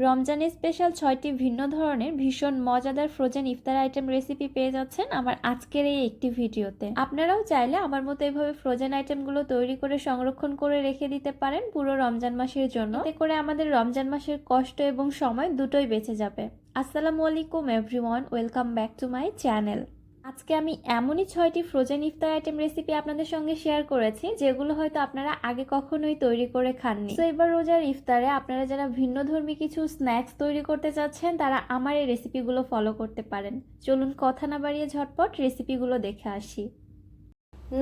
রমজানে স্পেশাল ৬টি ভিন্ন ধরনের ভীষণ মজাদার ফ্রোজেন ইফতার আইটেম রেসিপি পেয়ে যাচ্ছেন আমার আজকের এই একটি ভিডিওতে। আপনারাও চাইলে আমার মতো এভাবে ফ্রোজেন আইটেমগুলো তৈরি করে সংরক্ষণ করে রেখে দিতে পারেন পুরো রমজান মাসের জন্য। এতে করে আমাদের রমজান মাসের কষ্ট এবং সময় দুটোই বেঁচে যাবে। আসসালামু আলাইকুম everyone, welcome back to my channel. আজকে আমি এমনই 6টি ফ্রোজেন ইফতার আইটেম রেসিপি আপনাদের সঙ্গে শেয়ার করেছি যেগুলো হয়তো আপনারা আগে কখনোই তৈরি করে খাননি। তো এবার রোজার ইফতারে আপনারা যারা ভিন্নধর্মী কিছু স্ন্যাক্স তৈরি করতে চাচ্ছেন তারা আমার এই রেসিপিগুলো ফলো করতে পারেন। চলুন কথা না বাড়িয়ে ঝটপট রেসিপিগুলো দেখে আসি।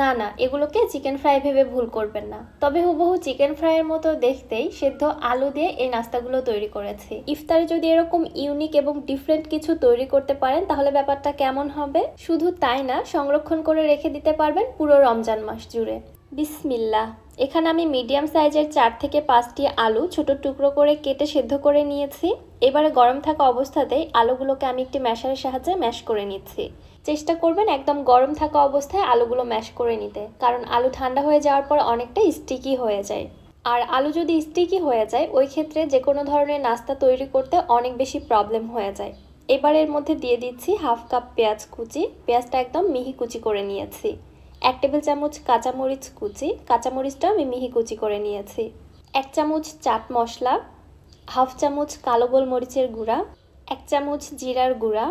না, এগুলোকে চিকেন ফ্রাই ভেবে ভুল করবেন না। তবে হুবহু চিকেন ফ্রাইয়ের মতো দেখতেই সেদ্ধ আলু দিয়ে এই নাস্তাগুলো তৈরি করেছি। ইফতারে যদি এরকম ইউনিক এবং ডিফারেন্ট কিছু তৈরি করতে পারেন তাহলে ব্যাপারটা কেমন হবে। শুধু তাই না, সংরক্ষণ করে রেখে দিতে পারবেন পুরো রমজান মাস জুড়ে। বিসমিল্লাহ। এখানে আমি মিডিয়াম সাইজের 4 থেকে 5টি আলু ছোট টুকরো করে কেটে সেদ্ধ করে নিয়েছি। এবারে গরম থাকা অবস্থাতেই আলুগুলোকে আমি একটি ম্যাশারের সাহায্যে ম্যাশ করে নিচ্ছি। চেষ্টা করবেন একদম গরম থাকা অবস্থায় আলুগুলো ম্যাশ করে নিতে, কারণ আলু ঠান্ডা হয়ে যাওয়ার পর অনেকটা স্টিকি হয়ে যায়। আর আলু যদি স্টিকি হয়ে যায় ওই ক্ষেত্রে যে কোনো ধরনের নাস্তা তৈরি করতে অনেক বেশি প্রবলেম হয়ে যায়। এবার এর মধ্যে দিয়ে দিচ্ছি হাফ কাপ পেঁয়াজ কুচি। পেঁয়াজটা একদম মিহি কুচি করে নিয়েছি। 1 টেবিল চামচ কাঁচামরিচ কুচি, কাঁচামরিচটা আমি মিহি কুচি করে নিয়েছি। 1 চামচ চাট মশলা, হাফ চামচ কালো গোলমরিচের গুঁড়া, 1 চামচ জিরার গুঁড়া,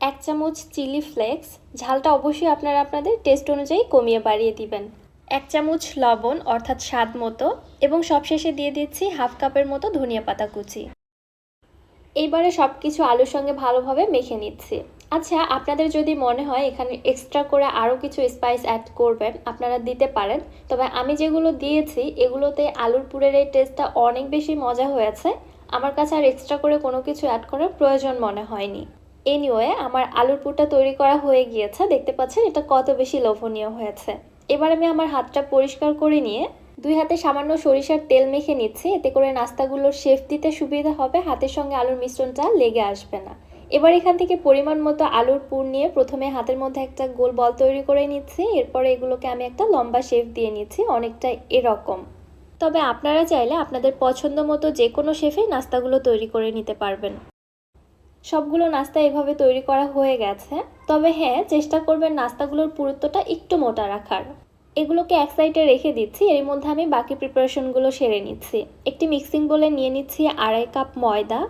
1 চামচ চিলি ফ্লেক্স। ঝালটা অবশ্যই আপনারা আপনাদের টেস্ট অনুযায়ী কমিয়ে বাড়িয়ে দিবেন। 1 চামচ লবণ অর্থাৎ স্বাদ মতো, এবং সবশেষে দিয়ে দিচ্ছি হাফ কাপের মতো ধনিয়া পাতা কুচি। এইবারে সব কিছু আলুর সঙ্গে ভালোভাবে মেখে নিচ্ছি। আচ্ছা, আপনাদের যদি মনে হয় এখানে এক্সট্রা করে আরও কিছু স্পাইস অ্যাড করবেন আপনারা দিতে পারেন, তবে আমি যেগুলো দিয়েছি এগুলোতে আলুর পুরের এই টেস্টটা অনেক বেশি মজা হয়েছে। আমার কাছে আর এক্সট্রা করে কোনো কিছু অ্যাড করার প্রয়োজন মনে হয়নি। এনিওয়ে, আমার আলুর পুরটা তৈরি করা হয়ে গিয়েছে। দেখতে পাচ্ছেন এটা কত বেশি লোভনীয় হয়েছে। এবার আমি আমার হাতটা পরিষ্কার করে নিয়ে 2 হাতে সামান্য সরিষার তেল মেখে নিচ্ছি। এতে করে নাস্তাগুলোর শেপ দিতে সুবিধা হবে, হাতের সঙ্গে আলুর মিশ্রণটা লেগে আসবে না। এবার এখান থেকে পরিমাণ মতো আলুর পুর নিয়ে প্রথমে হাতের মধ্যে একটা গোল বল তৈরি করে নিচ্ছি। এরপরে এগুলোকে আমি একটা লম্বা শেপ দিয়ে নিচ্ছি, অনেকটা এরকম। তবে আপনারা চাইলে আপনাদের পছন্দ মতো যে কোনো শেপে নাস্তাগুলো তৈরি করে নিতে পারবেন। সবগুলো নাস্তা এভাবে তৈরি করা হয়ে গেছে। তবে হ্যাঁ, চেষ্টা করবেন নাস্তাগুলোর পুরুত্বটা একটু মোটা রাখার। এগুলোকে এক সাইডে রেখে দিচ্ছি। এর মধ্যে আমি বাকি প্রিপারেশনগুলো সেরে নিচ্ছি। একটি মিক্সিং বোলে নিয়ে নিচ্ছি 2.5 কাপ ময়দা,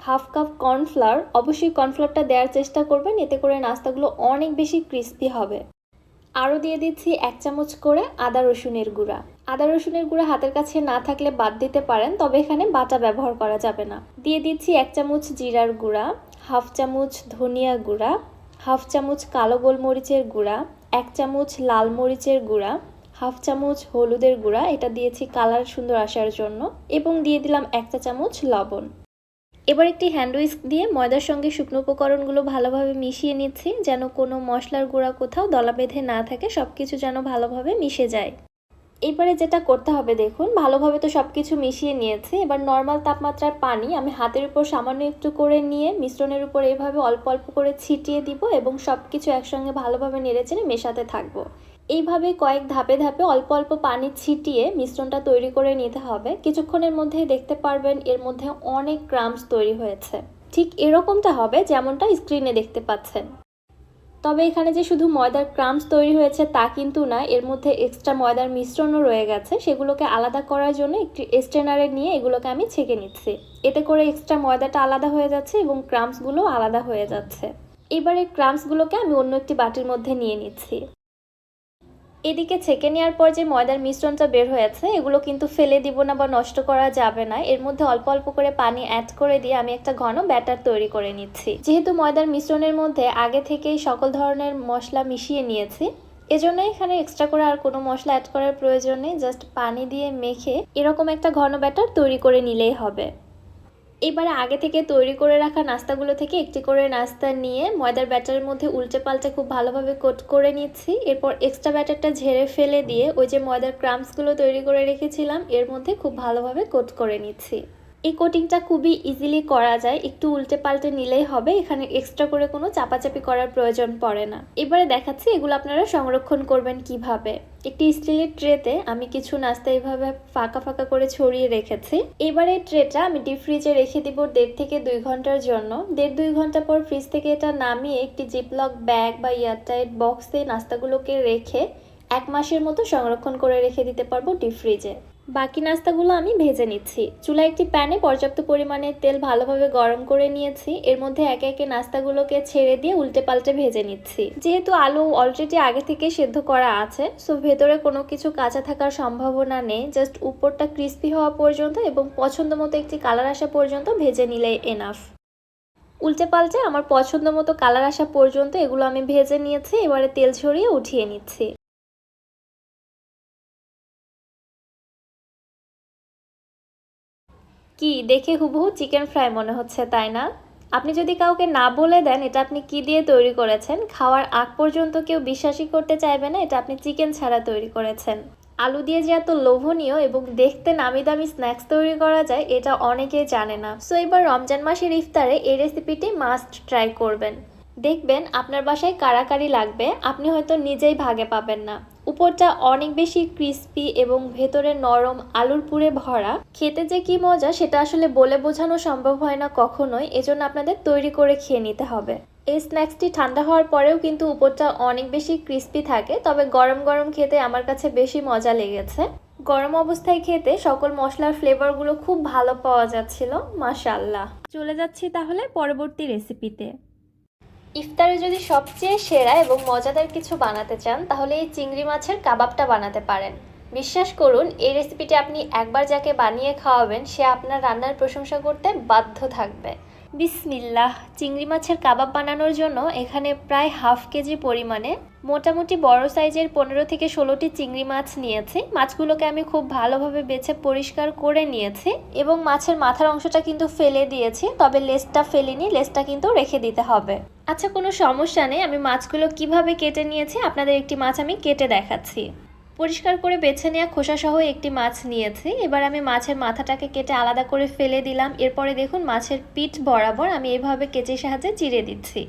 হাফ কাপ কর্নফ্লাওয়ার। অবশ্যই কর্নফ্লাওয়ারটা দেওয়ার চেষ্টা করবেন, এতে করে নাস্তাগুলো অনেক বেশি ক্রিস্পি হবে। আরও দিয়ে দিচ্ছি 1 চামচ করে আদা রসুনের গুঁড়া। আদা রসুনের গুঁড়া হাতের কাছে না থাকলে বাদ দিতে পারেন, তবে এখানে বাটা ব্যবহার করা যাবে না। দিয়ে দিচ্ছি 1 চামচ জিরার গুঁড়া, হাফ চামচ ধনিয়া গুঁড়া, হাফ চামচ কালো গোলমরিচের গুঁড়া, 1 চামচ লাল মরিচের গুঁড়া, হাফ চামচ হলুদের গুঁড়া, এটা দিয়েছি কালার সুন্দর আসার জন্য, এবং দিয়ে দিলাম 1 চা চামচ লবণ। এবার একটি হ্যান্ড উইস্ক দিয়ে ময়দার সঙ্গে শুকনো উপকরণগুলো ভালোভাবে মিশিয়ে নিচ্ছি, যেন কোনো মশলার গুঁড়া কোথাও দলা বেঁধে না থাকে, সব কিছু যেন ভালোভাবে মিশে যায়। এবারে যেটা করতে হবে দেখুন, ভালোভাবে তো সব কিছু মিশিয়ে নিয়েছি। এবার নর্মাল তাপমাত্রার পানি আমি হাতের উপর সামান্য একটু করে নিয়ে মিশ্রণের উপর এইভাবে অল্প অল্প করে ছিটিয়ে দিব, এবং সব কিছু একসঙ্গে ভালোভাবে নেড়েচেড়ে মেশাতে থাকবো। এইভাবে কয়েক ধাপে ধাপে অল্প অল্প পানি ছিটিয়ে মিশ্রণটা তৈরি করে নিতে হবে। কিছুক্ষণের মধ্যেই দেখতে পারবেন এর মধ্যে অনেক ক্রাম্বস তৈরি হয়েছে। ঠিক এরকমটা হবে যেমনটা স্ক্রিনে দেখতে পাচ্ছেন। তবে এখানে যে শুধু ময়দার ক্রাম্বস তৈরি হয়েছে তা কিন্তু না, এর মধ্যে এক্সট্রা ময়দার মিশ্রণও রয়ে গেছে। সেগুলোকে আলাদা করার জন্য একটি স্ট্রেনারে নিয়ে এগুলোকে আমি ছেঁকে নিচ্ছি। এতে করে এক্সট্রা ময়দাটা আলাদা হয়ে যাচ্ছে এবং ক্রাম্বসগুলো আলাদা হয়ে যাচ্ছে। এবার এই ক্রাম্বসগুলোকে আমি অন্য একটি বাটির মধ্যে নিয়ে নিচ্ছি। এদিকে ছেঁকে নেওয়ার পর যে ময়দার মিশ্রণটা বের হয়েছে এগুলো কিন্তু ফেলে দিব না বা নষ্ট করা যাবে না। এর মধ্যে অল্প অল্প করে পানি অ্যাড করে দিয়ে আমি একটা ঘন ব্যাটার তৈরি করে নিচ্ছি। যেহেতু ময়দার মিশ্রণের মধ্যে আগে থেকেই সকল ধরনের মশলা মিশিয়ে নিয়েছি, এজন্য এখানে এক্সট্রা করে আর কোনো মশলা অ্যাড করার প্রয়োজন নেই। জাস্ট পানি দিয়ে মেখে এরকম একটা ঘন ব্যাটার তৈরি করে নিলেই হবে। এবারে আগে থেকে তৈরি করে রাখা নাস্তাগুলো থেকে একটি করে নাস্তা নিয়ে ময়দার ব্যাটারের মধ্যে উল্টে পাল্টে খুব ভালোভাবে কোট করে নিচ্ছি। এরপর এক্সট্রা ব্যাটারটা ঝেড়ে ফেলে দিয়ে ওই যে ময়দার ক্রাম্বসগুলো তৈরি করে রেখেছিলাম এর মধ্যে খুব ভালোভাবে কোট করে নিচ্ছি। এই কোটিংটা খুবই ইজিলি করা যায়, একটু উল্টে পাল্টে নিলেই হবে, এখানে এক্সট্রা করে কোনো চাপাচাপি করার প্রয়োজন পড়ে না। এবারে দেখাচ্ছি এগুলো আপনারা সংরক্ষণ করবেন কিভাবে। একটি স্টিলের ট্রেতে আমি কিছু নাস্তা এইভাবে ফাঁকা ফাঁকা করে ছড়িয়ে রেখেছি। এবারে এই ট্রেটা আমি ডিপ ফ্রিজে রেখে দিব 1.5 থেকে 2 ঘন্টার জন্য। 1.5-2 ঘন্টা পর ফ্রিজ থেকে এটা নামিয়ে একটি জিপলক ব্যাগ বা এয়ারটাইট বক্সে নাস্তাগুলোকে রেখে 1 মাসের মতো সংরক্ষণ করে রেখে দিতে পারবো ডিপ ফ্রিজে। বাকি নাস্তাগুলো আমি ভেজে নিচ্ছি। চুলায় একটি প্যানে পর্যাপ্ত পরিমাণে তেল ভালোভাবে গরম করে নিয়েছি। এর মধ্যে একে একে নাস্তাগুলোকে ছেড়ে দিয়ে উল্টে পাল্টে ভেজে নিচ্ছি। যেহেতু আলু অলরেডি আগে থেকে সেদ্ধ করা আছে, সো ভেতরে কোনো কিছু কাঁচা থাকার সম্ভাবনা নেই। জাস্ট উপরটা ক্রিস্পি হওয়া পর্যন্ত এবং পছন্দ মতো একটি কালার আসা পর্যন্ত ভেজে নিলে এনাফ। উল্টে পাল্টে আমার পছন্দ মতো কালার আসা পর্যন্ত এগুলো আমি ভেজে নিয়েছি। এবারে তেল ছড়িয়ে উঠিয়ে নিচ্ছি। কি দেখে হুবহু চিকেন ফ্রাই মনে হচ্ছে, তাই না? আপনি যদি কাউকে না বলে দেন এটা আপনি কি দিয়ে তৈরি করেছেন, খাওয়ার আগ পর্যন্ত কেউ বিশ্বাসই করতে চাইবে না এটা আপনি চিকেন ছাড়া তৈরি করেছেন। আলু দিয়ে যে এত লোভনীয় এবং দেখতে নামি দামি স্ন্যাক্স তৈরি করা যায় এটা অনেকেই জানে না। সো এবার রমজান মাসের ইফতারে এই রেসিপিটি মাস্ট ট্রাই করবেন। দেখবেন আপনার বাসায় কারাকারি লাগবে, আপনি হয়তো নিজেই ভাগে পাবেন না। উপরটা অনেক বেশি ক্রিস্পি এবং ভেতরে নরম আলুর পুরে ভরা। খেতে যে কি মজা সেটা আসলে বলে বোঝানো সম্ভব হয় না কখনোই, এজন্য আপনাদের তৈরি করে খেয়ে নিতে হবে। এই স্ন্যাক্সটি ঠান্ডা হওয়ার পরেও কিন্তু উপরটা অনেক বেশি ক্রিস্পি থাকে, তবে গরম গরম খেতে আমার কাছে বেশি মজা লেগেছে। গরম অবস্থায় খেতে সকল মশলার ফ্লেভারগুলো খুব ভালো পাওয়া যাচ্ছিল, মাশাআল্লাহ। চলে যাচ্ছি তাহলে পরবর্তী রেসিপিতে। ইফতারে যদি সবচেয়ে সেরা এবং মজাদার কিছু বানাতে চান তাহলে এই চিংড়ি মাছের কাবাবটা বানাতে পারেন। বিশ্বাস করুন এই রেসিপিটি আপনি একবার যাকে বানিয়ে খাওয়াবেন সে আপনার রান্নার প্রশংসা করতে বাধ্য থাকবে। বিসমিল্লাহ। চিংড়ি মাছের কাবাব বানানোর জন্য এখানে প্রায় হাফ কেজি পরিমাণে মোটামুটি বড় সাইজের 15 থেকে 16টি চিংড়ি মাছ নিয়েছি। মাছগুলোকে আমি খুব ভালোভাবে বেছে পরিষ্কার করে নিয়েছি এবং মাছের মাথার অংশটা কিন্তু ফেলে দিয়েছি, তবে লেজটা ফেলিনি, লেজটা কিন্তু রেখে দিতে হবে। আচ্ছা, কোনো সমস্যা নেই। আমি মাছগুলো কিভাবে কেটে নিয়েছি আপনাদের একটি মাছ আমি কেটে দেখাচ্ছি। পরিষ্কার করে বেছে নেওয়া খোসাসহ একটি মাছ নিয়েছি। এবার আমি মাছের মাথাটাকে কেটে আলাদা করে ফেলে দিলাম। এরপরে দেখুন মাছের পিঠ বরাবর আমি এভাবে কেচির সাহায্যে চিড়ে দিচ্ছি।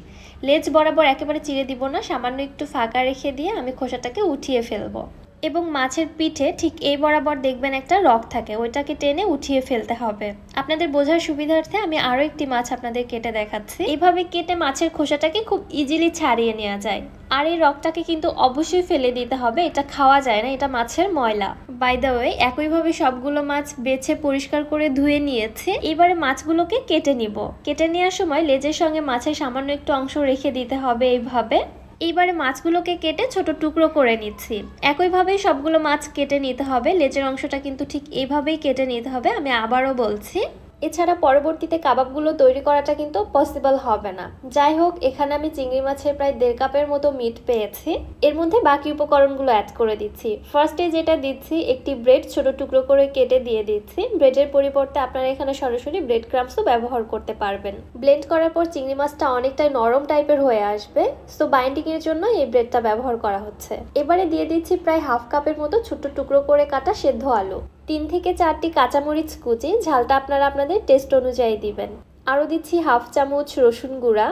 লেজ বরাবর একেবারে চিড়ে দিব না, সামান্য একটু ফাঁকা রেখে দিয়ে আমি খোসাটাকে উঠিয়ে ফেলবো। এবং মাছের পিঠে ঠিক এই বরাবর দেখবেন একটা রক থাকে, ওইটাকে টেনে উঠিয়ে ফেলতে হবে। আপনাদের বোঝার সুবিধার্থে আমি আরও একটি মাছ আপনাদের কেটে দেখাচ্ছি। এইভাবে কেটে মাছের খোসাটাকে খুব ইজিলি ছাড়িয়ে নেওয়া যায়। আর এই রকটাকে কিন্তু অবশ্যই ফেলে দিতে হবে, এটা খাওয়া যায় না, এটা মাছের ময়লা। বাই দ্য ওয়ে, একইভাবে সবগুলো মাছ বেছে পরিষ্কার করে ধুয়ে নিয়েছে। এবারে মাছগুলোকে কেটে নিব। কেটে নেওয়ার সময় লেজের সঙ্গে মাছের সামান্য একটু অংশ রেখে দিতে হবে এইভাবে। এইবারে মাছগুলোকে কেটে ছোট টুকরো করে নিচ্ছি। একইভাবেই সবগুলো মাছ কেটে নিতে হবে, লেজের অংশটা কিন্তু ঠিক এইভাবেই কেটে নিতে হবে, আমি আবারও বলছি। এছাড়া পরবর্তীতে কাবাবগুলো তৈরি করাটা কিন্তু পসিবল হবে না। যাই হোক, এখানে আমি চিংড়ি মাছের প্রায় 1.5 কাপের মতো মিট পেয়েছি। এর মধ্যে বাকি উপকরণগুলো অ্যাড করে দিচ্ছি। ফার্স্টে যেটা দিচ্ছি, একটি ব্রেড ছোট টুকরো করে কেটে দিয়ে দিচ্ছি। ব্রেডের পরিবর্তে আপনারা এখানে সরাসরি ব্রেড ক্রাম্বসও ব্যবহার করতে পারবেন। ব্লেন্ড করার পর চিংড়ি মাছটা অনেকটাই নরম টাইপের হয়ে আসবে, সো বাইন্ডিং এর জন্য এই ব্রেডটা ব্যবহার করা হচ্ছে। এবারে দিয়ে দিচ্ছি প্রায় হাফ কাপের মতো ছোট টুকরো করে কাটা সেদ্ধ আলু, 3 থেকে 4টি কাঁচামরিচ কুচি, ঝালটা আপনারা আপনাদের টেস্ট অনুযায়ী দিবেন। আরও দিচ্ছি হাফ চামচ রসুন গুঁড়া,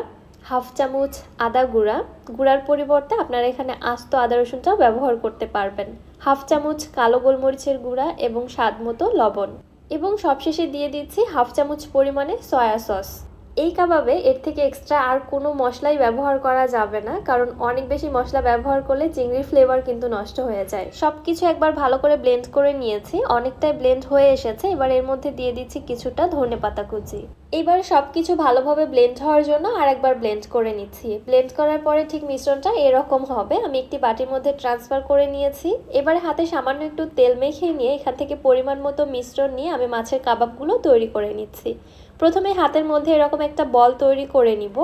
হাফ চামচ আদা গুঁড়া, গুঁড়ার পরিবর্তে আপনারা এখানে আস্ত আদা রসুনটাও ব্যবহার করতে পারবেন, হাফ চামচ কালো গোলমরিচের গুঁড়া এবং স্বাদ মতো লবণ, এবং সবশেষে দিয়ে দিচ্ছি হাফ চামচ পরিমাণে সয়া সস। এই কাবাবে এর থেকে এক্সট্রা আর কোনো মশলাই ব্যবহার করা যাবে না, কারণ অনেক বেশি মশলা ব্যবহার করলে চিংড়ির ফ্লেভার কিন্তু নষ্ট হয়ে যায়। সবকিছু একবার ভালো করে ব্লেন্ড করে নিয়েছি, অনেকটাই ব্লেন্ড হয়ে এসেছে। এবার এর মধ্যে দিয়ে দিচ্ছি কিছুটা ধনেপাতা কুচি। এবার সবকিছু ভালোভাবে ব্লেন্ড হওয়ার জন্য আর একবার ব্লেন্ড করে নিচ্ছি। ব্লেন্ড করার পরে ঠিক মিশ্রণটা এরকম হবে। আমি একটি বাটির মধ্যে ট্রান্সফার করে নিয়েছি। এবার হাতে সামান্য একটু তেল মেখে নিয়ে এখান থেকে পরিমাণ মতো মিশ্রণ নিয়ে আমি মাছের কাবাবগুলো তৈরি করে নিচ্ছি। প্রথমে হাতের মধ্যে এরকম একটা বল তৈরি করে নিব।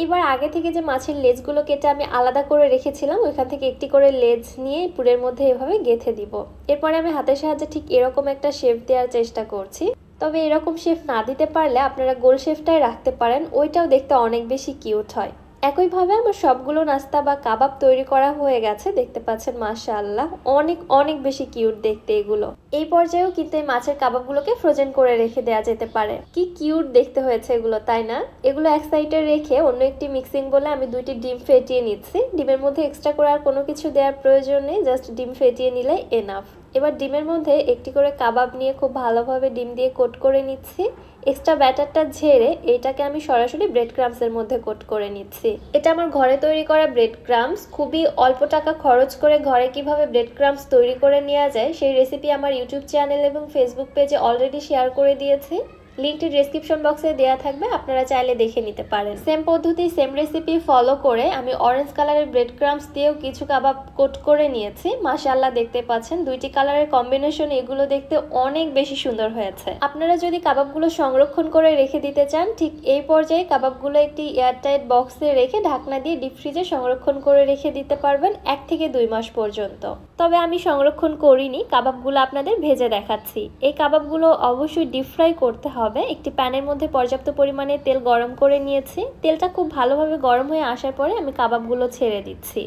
এবার আগে থেকে যে মাছের লেজগুলো কেটে আমি আলাদা করে রেখেছিলাম ওইখান থেকে একটি করে লেজ নিয়ে পুরের মধ্যে এভাবে গেঁথে দিব। এরপরে আমি হাতের সাহায্যে ঠিক এরকম একটা শেপ দেওয়ার চেষ্টা করছি। তবে এরকম শেপ না দিতে পারলে আপনারা গোল শেপটাই রাখতে পারেন, ওইটাও দেখতে অনেক বেশি কিউট হয়। একইভাবে আমার সবগুলো নাস্তা বা কাবাব তৈরি করা হয়ে গেছে। দেখতে পাচ্ছেন মাশাআল্লাহ অনেক অনেক বেশি কিউট দেখতে এগুলো। এই পর্যায়েও কিন্তু এই মাছের কাবাবগুলোকে ফ্রোজেন করে রেখে দেওয়া যেতে পারে। কি কিউট দেখতে হয়েছে এগুলো, তাই না? এগুলো এক সাইডে রেখে অন্য একটি মিক্সিং বলে আমি 2টি ডিম ফেটিয়ে নিচ্ছি। ডিমের মধ্যে এক্সট্রা করে আর কোনো কিছু দেওয়ার প্রয়োজন নেই, জাস্ট ডিম ফেটিয়ে নিলে এনাফ। এবার ডিমের মধ্যে একটি করে কাবাব নিয়ে খুব ভালোভাবে ডিম দিয়ে কোট করে নিচ্ছি। এক্সট্রা ব্যাটারটা ঝেড়ে এইটাকে আমি সরাসরি ব্রেড ক্রামসের মধ্যে কোট করে নিচ্ছি। এটা আমার ঘরে তৈরি করা ব্রেড ক্রামস। খুবই অল্প টাকা খরচ করে ঘরে কিভাবে ব্রেড ক্রামস তৈরি করে নেওয়া যায় সেই রেসিপি আমার ইউটিউব চ্যানেল এবং ফেসবুক পেজে অলরেডি শেয়ার করে দিয়েছি। লিঙ্কটি ডেসক্রিপশন বক্সে দেওয়া থাকবে, আপনারা চাইলে দেখে নিতে পারেন। সেম পদ্ধতি সেম রেসিপি ফলো করে আমি অরেঞ্জ কালারের ব্রেড ক্রামস দিয়েও কিছু কাবাব কোট করে নিয়েছি। মাশাআল্লাহ দেখতে পাচ্ছেন 2টি কালারের কম্বিনেশন, এগুলো দেখতে অনেক বেশি সুন্দর হয়েছে। আপনারা যদি কাবাবগুলো সংরক্ষণ করে রেখে দিতে চান, ঠিক এই পর্যায়ে কাবাবগুলো একটি এয়ারটাইট বক্সে রেখে ঢাকনা দিয়ে ডিপ ফ্রিজে সংরক্ষণ করে রেখে দিতে পারবেন 1 থেকে 2 মাস পর্যন্ত। তবে আমি সংরক্ষণ করিনি, কাবাবগুলো আপনাদের ভেজে দেখাচ্ছি। এই কাবাবগুলো অবশ্যই ডিপ ফ্রাই করতে হবে। একটি প্যানের মধ্যে পর্যাপ্ত পরিমাণে তেল গরম করে নিয়েছি। তেলটা খুব ভালোভাবে গরম হয়ে আসার পরে আমি কাবাবগুলো ছেড়ে দিচ্ছি।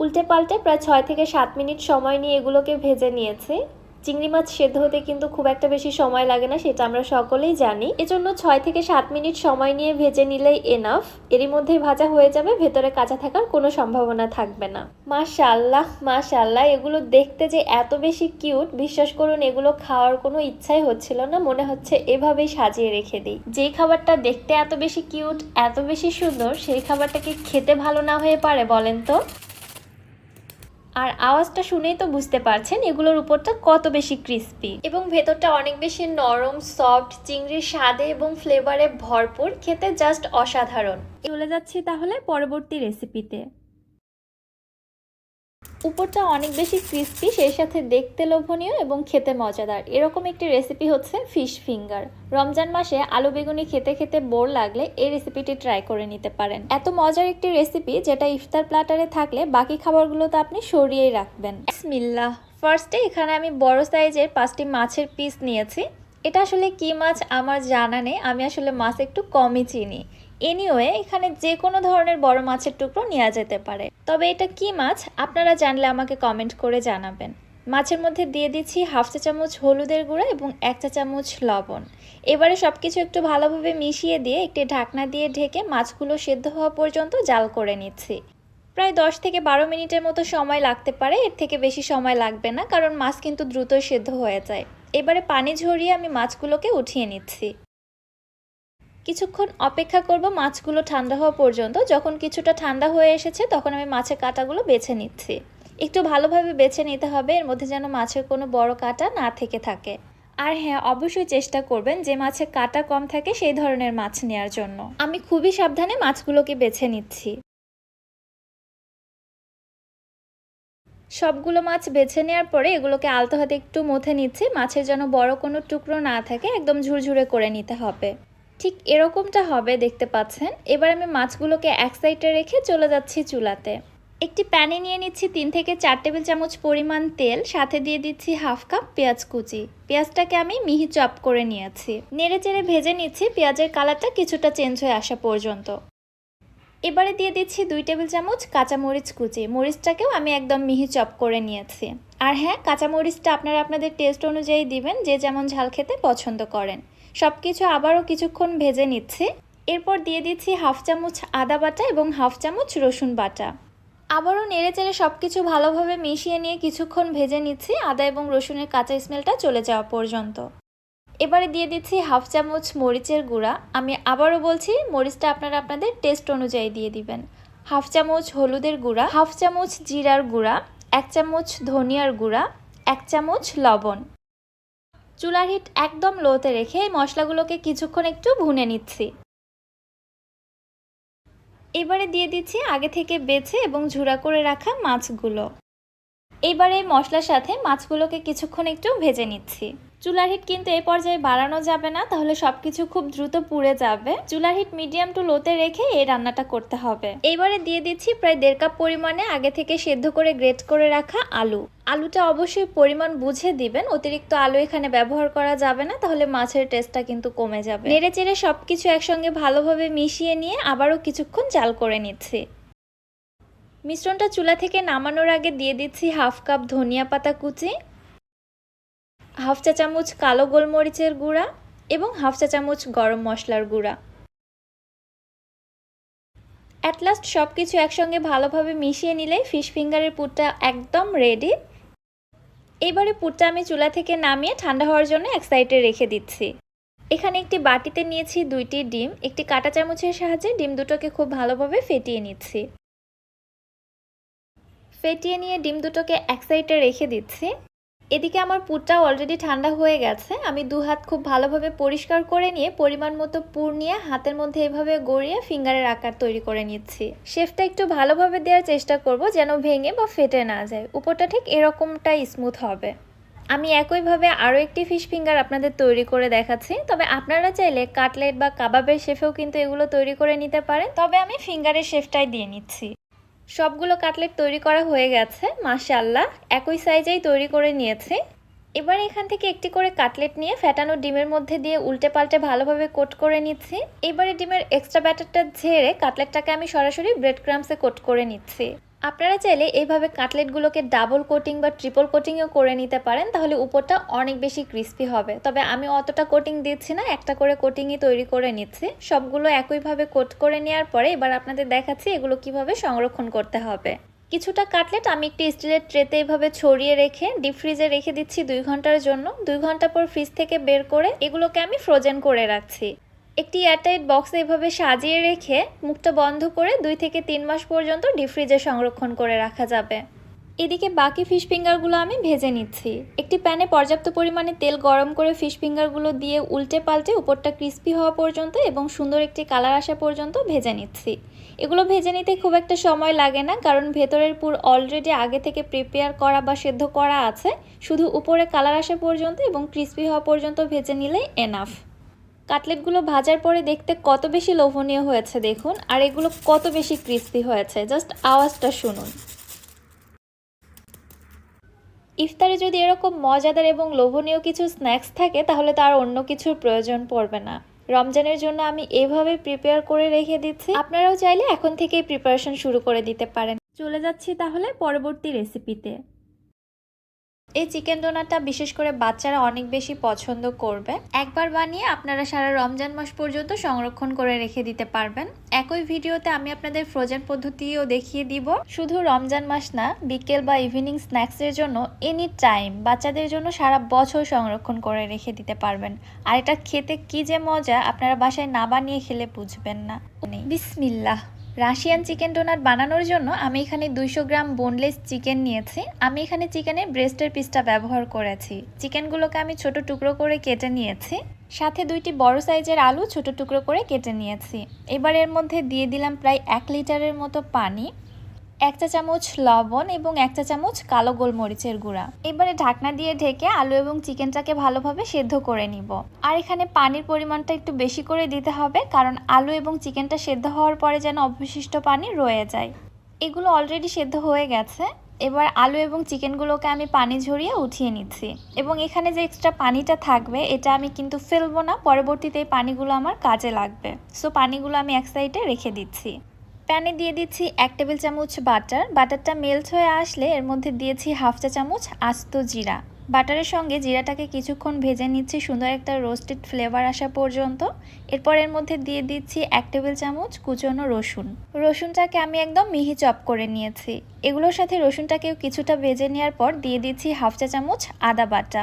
উল্টে পাল্টে প্রায় 6 থেকে 7 মিনিট সময় নিয়ে এগুলোকে ভেজে নিয়েছি। চিংড়ি মাছ সেদ্ধ হতে কিন্তু খুব একটা বেশি সময় লাগে না, সেটা আমরা সকলেই জানি। এজন্য 6 থেকে 7 মিনিট সময় নিয়ে ভেজে নিলেই এনাফ। এরই মধ্যেই ভাজা হয়ে যাবে, ভেতরে কাঁচা থাকার কোনো সম্ভাবনা থাকবে না। মাশাআল্লাহ মাশাআল্লাহ, এগুলো দেখতে যে এত বেশি কিউট, বিশ্বাস করুন এগুলো খাওয়ার কোনো ইচ্ছাই হচ্ছিল না। মনে হচ্ছে এভাবেই সাজিয়ে রেখে দিই। যেই খাবারটা দেখতে এত বেশি কিউট, এত বেশি সুন্দর, সেই খাবারটাকে খেতে ভালো না হয়ে পারে বলেন তো? আর আওয়াজটা শুনেই তো বুঝতে পারছেন এগুলোর উপরটা কত বেশি ক্রিস্পি এবং ভেতরটা অনেক বেশি নরম সফট, চিংড়ির স্বাদে এবং ফ্লেভারে ভরপুর, খেতে জাস্ট অসাধারণ। চলে যাচ্ছি তাহলে পরবর্তী রেসিপিতে। উপরটা অনেক বেশি ক্রিস্পি, সেই সাথে দেখতে লোভনীয় এবং খেতে মজাদার। এরকম একটি রেসিপি হচ্ছে ফিশ ফিঙ্গার। রমজান মাসে আলু বেগুনি খেতে খেতে বোর লাগলে এই রেসিপিটি ট্রাই করে নিতে পারেন। এত মজার একটি রেসিপি যেটা ইফতার প্ল্যাটারে থাকলে বাকি খাবারগুলো তো আপনি সরিয়েই রাখবেন। বিসমিল্লাহ। ফার্স্টে এখানে আমি বড় সাইজের 5টি মাছের পিস নিয়েছি। এটা আসলে কি মাছ আমার জানা নেই, আমি আসলে মাছ একটু কমই চিনি। এনিওয়ে এখানে যে কোনো ধরনের বড় মাছের টুকরো নেওয়া যেতে পারে। তবে এটা কি মাছ আপনারা জানলে আমাকে কমেন্ট করে জানাবেন। মাছের মধ্যে দিয়ে দিচ্ছি 1/2 চা চামচ হলুদের গুঁড়া এবং 1 চা চামচ লবণ। এবারে সব কিছু একটু ভালোভাবে মিশিয়ে দিয়ে একটি ঢাকনা দিয়ে ঢেকে মাছগুলো সেদ্ধ হওয়া পর্যন্ত জাল করে নিচ্ছি। প্রায় 10 থেকে 12 মিনিটের মতো সময় লাগতে পারে, এর থেকে বেশি সময় লাগবে না, কারণ মাছ কিন্তু দ্রুতই সেদ্ধ হয়ে যায়। এবারে পানি ঝরিয়ে আমি মাছগুলোকে উঠিয়ে নিচ্ছি। কিছুক্ষণ অপেক্ষা করব মাছগুলো ঠান্ডা হওয়া পর্যন্ত। যখন কিছুটা ঠান্ডা হয়ে এসেছে তখন আমি মাছের কাঁটাগুলো বেছে নিচ্ছি। একটু ভালোভাবে বেছে নিতে হবে, এর মধ্যে যেন মাছের কোনো বড় কাঁটা না থেকে থাকে। আর হ্যাঁ, অবশ্যই চেষ্টা করবেন যে মাছের কাঁটা কম থাকে সেই ধরনের মাছ নেওয়ার জন্য। আমি খুবই সাবধানে মাছগুলোকে বেছে নিচ্ছি। সবগুলো মাছ বেছে নেওয়ার পরে এগুলোকে আলতো হাতে একটু মথে নিচ্ছি। মাছের যেন বড় কোনো টুকরো না থাকে, একদম ঝুরঝুরে করে নিতে হবে। ঠিক এরকমটা হবে, দেখতে পাচ্ছেন। এবার আমি মাছগুলোকে এক সাইডে রেখে চলে যাচ্ছি চুলাতে। একটি প্যানে নিয়ে নিচ্ছি 3 থেকে 4 টেবিল চামচ পরিমাণ তেল, সাথে দিয়ে দিচ্ছি 1/2 কাপ পেঁয়াজ কুচি। পেঁয়াজটাকে আমি মিহি চপ করে নিয়েছি। নেড়ে চেড়ে ভেজে নিচ্ছি পেঁয়াজের কালারটা কিছুটা চেঞ্জ হয়ে আসা পর্যন্ত। এবারে দিয়ে দিচ্ছি 2 টেবিল চামচ কাঁচামরিচ কুচি। মরিচটাকেও আমি একদম মিহি চপ করে নিয়েছি। আর হ্যাঁ, কাঁচামরিচটা আপনারা আপনাদের টেস্ট অনুযায়ী দিবেন, যে যেমন ঝাল খেতে পছন্দ করেন। সব কিছু আবারও কিছুক্ষণ ভেজে নিচ্ছি। এরপর দিয়ে দিচ্ছি 1/2 চামচ আদা বাটা এবং 1/2 চামচ রসুন বাটা। আবারও নেড়ে চেড়ে সব কিছু ভালোভাবে মিশিয়ে নিয়ে কিছুক্ষণ ভেজে নিচ্ছি, আদা এবং রসুনের কাঁচা স্মেলটা চলে যাওয়া পর্যন্ত। এবারে দিয়ে দিচ্ছি 1/2 চামচ মরিচের গুঁড়া। আমি আবারও বলছি, মরিচটা আপনারা আপনাদের টেস্ট অনুযায়ী দিয়ে দিবেন। 1/2 চামচ হলুদের গুঁড়া, 1/2 চামচ জিরার গুঁড়া, 1 চামচ ধনিয়ার গুঁড়া, 1 চামচ লবণ। চুলার হিট একদম লোতে রেখে এই মশলাগুলোকে কিছুক্ষণ একটু ভুনে নিচ্ছি। এবারে দিয়ে দিচ্ছি আগে থেকে বেছে এবং ঝুরা করে রাখা মাছগুলো। এবারে এই মশলার সাথে মাছগুলোকে কিছুক্ষণ একটু ভেজে নিচ্ছি। চুলার হিট কিন্তু এই পর্যায়ে বাড়ানো যাবে না, তাহলে সবকিছু খুব দ্রুত পুড়ে যাবে। চুলার হিট মিডিয়াম টু লোতে রেখে এই রান্নাটা করতে হবে। এইবারে দিয়ে দিচ্ছি প্রায় 1.5 কাপ পরিমাণে আগে থেকে সেদ্ধ করে গ্রেট করে রাখা আলু। আলুটা অবশ্যই পরিমাণ বুঝে দিবেন, অতিরিক্ত আলু এখানে ব্যবহার করা যাবে না, তাহলে মাছের টেস্টটা কিন্তু কমে যাবে। নেড়ে চেড়ে সবকিছু একসঙ্গে ভালোভাবে মিশিয়ে নিয়ে আবারও কিছুক্ষণ জাল করে নিচ্ছি। মিশ্রণটা চুলা থেকে নামানোর আগে দিয়ে দিচ্ছি 1/2 কাপ ধনিয়া পাতা কুচি, 1/2 চা চামচ কালো গোলমরিচের গুঁড়া এবং 1/2 চা চামচ গরম মশলার গুঁড়া। অ্যাট লাস্ট সব কিছু একসঙ্গে ভালোভাবে মিশিয়ে নিলেই ফিশ ফিঙ্গারের পুরটা একদম রেডি। এবারে পুরটা আমি চুলা থেকে নামিয়ে ঠান্ডা হওয়ার জন্য এক সাইডে রেখে দিচ্ছি। এখানে একটি বাটিতে নিয়েছি 2টি ডিম, একটি কাঁটা চামচের সাহায্যে ডিম দুটোকে খুব ভালোভাবে ফেটিয়ে নিচ্ছি। ফেটিয়ে নিয়ে ডিম দুটোকে এক সাইডে রেখে দিচ্ছি। এদিকে আমার পুরটা অলরেডি ঠান্ডা হয়ে গেছে। আমি 2 হাত খুব ভালোভাবে পরিষ্কার করে নিয়ে পরিমাণ মতো পুর নিয়ে হাতের মধ্যে এভাবে গড়িয়ে ফিঙ্গারের আকার তৈরি করে নিচ্ছি। শেপটা একটু ভালোভাবে দেওয়ার চেষ্টা করব যেন ভেঙে বা ফেটে না যায়। উপরটা ঠিক এরকমটাই স্মুথ হবে। আমি একইভাবে আরও একটি ফিশ ফিঙ্গার আপনাদের তৈরি করে দেখাচ্ছি। তবে আপনারা চাইলে কাটলেট বা কাবাবের শেফেও কিন্তু এগুলো তৈরি করে নিতে পারেন, তবে আমি ফিঙ্গারের শেফটাই দিয়ে নিচ্ছি। সবগুলো কাটলেট তৈরি করা হয়ে গেছে, মাশাআল্লাহ একই সাইজেই তৈরি করে নিয়েছি। এবার এখান থেকে একটি করে কাটলেট নিয়ে ফ্যাটানো ডিমের মধ্যে দিয়ে উল্টে পাল্টে ভালোভাবে কোট করে নিচ্ছি। এবারে ডিমের এক্সট্রা ব্যাটারটা ঝেড়ে কাটলেটটাকে আমি সরাসরি ব্রেড ক্রাম্বসে কোট করে নিচ্ছি। আপনারা চাইলে এইভাবে কাটলেটগুলোকে ডাবল কোটিং বা ট্রিপল কোটিংও করে নিতে পারেন, তাহলে উপরটা অনেক বেশি ক্রিস্পি হবে। তবে আমি অতটা কোটিং দিচ্ছি না, একটা করে কোটিংই তৈরি করে নিচ্ছি। সবগুলো একইভাবে কোট করে নেওয়ার পরে এবার আপনাদের দেখাচ্ছি এগুলো কিভাবে সংরক্ষণ করতে হবে। কিছুটা কাটলেট আমি একটি স্টিলের ট্রেতে এভাবে ছড়িয়ে রেখে ডিপ ফ্রিজে রেখে দিচ্ছি 2 ঘন্টার জন্য। 2 ঘন্টা পর ফ্রিজ থেকে বের করে এগুলোকে আমি ফ্রোজেন করে রাখছি। একটি এয়ারটাইট বক্সে এভাবে সাজিয়ে রেখে মুখটা বন্ধ করে 2 থেকে 3 মাস পর্যন্ত ডিপ ফ্রিজে সংরক্ষণ করে রাখা যাবে। এদিকে বাকি ফিশ ফিঙ্গারগুলো আমি ভেজে নিচ্ছি। একটি প্যানে পর্যাপ্ত পরিমাণে তেল গরম করে ফিশ ফিঙ্গারগুলো দিয়ে উল্টে পাল্টে উপরটা ক্রিস্পি হওয়া পর্যন্ত এবং সুন্দর একটি কালার আসা পর্যন্ত ভেজে নিচ্ছি। এগুলো ভেজে নিতে খুব একটা সময় লাগে না, কারণ ভেতরের পুর অলরেডি আগে থেকে প্রিপেয়ার করা বা সেদ্ধ করা আছে। শুধু উপরে কালার আসা পর্যন্ত এবং ক্রিস্পি হওয়া পর্যন্ত ভেজে নিলেই এনাফ। কাটলেটগুলো ভাজার পরে দেখতে কত বেশি লোভনীয় হয়েছে দেখুন, আর এগুলো কত বেশি ক্রিস্পি হয়েছে, জাস্ট আওয়াজটা শুনুন। ইফতারে যদি এরকম মজাদার এবং লোভনীয় কিছু স্ন্যাক্স থাকে তাহলে তার অন্য কিছুর প্রয়োজন পড়বে না। রমজানের জন্য আমি এভাবে প্রিপেয়ার করে রেখে দিচ্ছি, আপনারাও চাইলে এখন থেকেই প্রিপারেশন শুরু করে দিতে পারেন। চলে যাচ্ছি তাহলে পরবর্তী রেসিপিতে। এই চিকেন ডোনাটটা বিশেষ করে বাচ্চারা অনেক বেশি পছন্দ করবে। একবার বানিয়ে আপনারা সারা রমজান মাস পর্যন্ত সংরক্ষণ করে রেখে দিতে পারবেন। একই ভিডিওতে আমি আপনাদের ফ্রোজেন পদ্ধতিও দেখিয়ে দিব। শুধু রমজান মাস না, বিকেল বা ইভিনিং স্ন্যাক্সের জন্য এনি টাইম বাচ্চাদের জন্য সারা বছর সংরক্ষণ করে রেখে দিতে পারবেন। আর এটা খেতে কি যে মজা, আপনারা বাসায় না বানিয়ে খেলে বুঝবেন না। বিসমিল্লাহ। রাশিয়ান চিকেন ডোনাট বানানোর জন্য আমি এখানে 200 গ্রাম বোনলেস চিকেন নিয়েছি। আমি এখানে চিকেনের ব্রেস্টের পিসটা ব্যবহার করেছি। চিকেনগুলোকে আমি ছোট টুকরো করে কেটে নিয়েছি। সাথে 2টি বড় সাইজের আলু ছোট টুকরো করে কেটে নিয়েছি। এবার এর মধ্যে দিয়ে দিলাম প্রায় 1 লিটারের মতো পানি, 1 চা চামচ লবণ এবং 1 চা চামচ কালো গোলমরিচের গুঁড়া। এবারে ঢাকনা দিয়ে ঢেকে আলু এবং চিকেনটাকে ভালোভাবে সেদ্ধ করে নিব। আর এখানে পানির পরিমাণটা একটু বেশি করে দিতে হবে, কারণ আলু এবং চিকেনটা সেদ্ধ হওয়ার পরে যেন অবশিষ্ট পানি রয়ে যায়। এগুলো অলরেডি সেদ্ধ হয়ে গেছে। এবার আলু এবং চিকেনগুলোকে আমি পানি ঝরিয়ে উঠিয়ে নিচ্ছি, এবং এখানে যে এক্সট্রা পানিটা থাকবে এটা আমি কিন্তু ফেলবো না, পরবর্তীতে এই পানিগুলো আমার কাজে লাগবে। সো পানিগুলো আমি এক সাইডে রেখে দিচ্ছি। প্যানে দিয়ে দিচ্ছি 1 টেবিল চামচ বাটার। বাটারটা মেল্ট হয়ে আসলে এর মধ্যে দিয়েছি 1/2 চা চামচ আস্ত জিরা। বাটারের সঙ্গে জিরাটাকে কিছুক্ষণ ভেজে নিচ্ছি সুন্দর একটা রোস্টেড ফ্লেভার আসা পর্যন্ত। এরপর এর মধ্যে দিয়ে দিচ্ছি 1 টেবিল চামচ কুচনো রসুন। রসুনটাকে আমি একদম মিহি চপ করে নিয়েছি। এগুলোর সাথে রসুনটাকেও কিছুটা ভেজে নেওয়ার পর দিয়ে দিচ্ছি 1/2 চা চামচ আদা বাটা।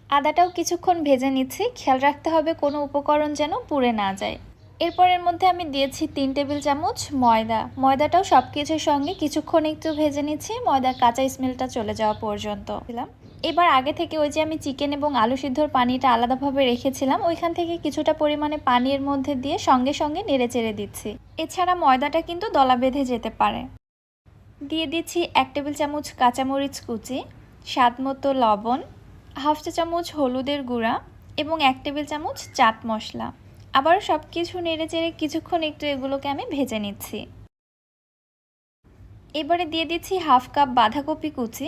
আদাটাও কিছুক্ষণ ভেজে নিচ্ছি। খেয়াল রাখতে হবে কোনো উপকরণ যেন পুড়ে না যায়। এরপর এর মধ্যে আমি দিয়েছি 3 টেবিল চামচ ময়দা। ময়দাটাও সব কিছুর সঙ্গে কিছুক্ষণ একটু ভেজে নিচ্ছি, ময়দার কাঁচা স্মেলটা চলে যাওয়া পর্যন্ত দিলাম। এবার আগে থেকে ওই যে আমি চিকেন এবং আলু সিদ্ধর পানিটা আলাদাভাবে রেখেছিলাম, ওইখান থেকে কিছুটা পরিমাণে পানির মধ্যে দিয়ে সঙ্গে সঙ্গে নেড়ে চেড়ে দিচ্ছি। এছাড়া ময়দাটা কিন্তু দলা বেঁধে যেতে পারে। দিয়ে দিচ্ছি 1 টেবিল চামচ কাঁচামরিচ কুচি, স্বাদ মতো লবণ, হাফ চা চামচ হলুদের গুঁড়া এবং 1 টেবিল চামচ চাট মশলা। আবারও সব কিছু নেড়েচেড়ে কিছুক্ষণ একটু এগুলোকে আমি ভেজে নিচ্ছি। এবারে দিয়ে দিচ্ছি হাফ কাপ বাঁধাকপি কুচি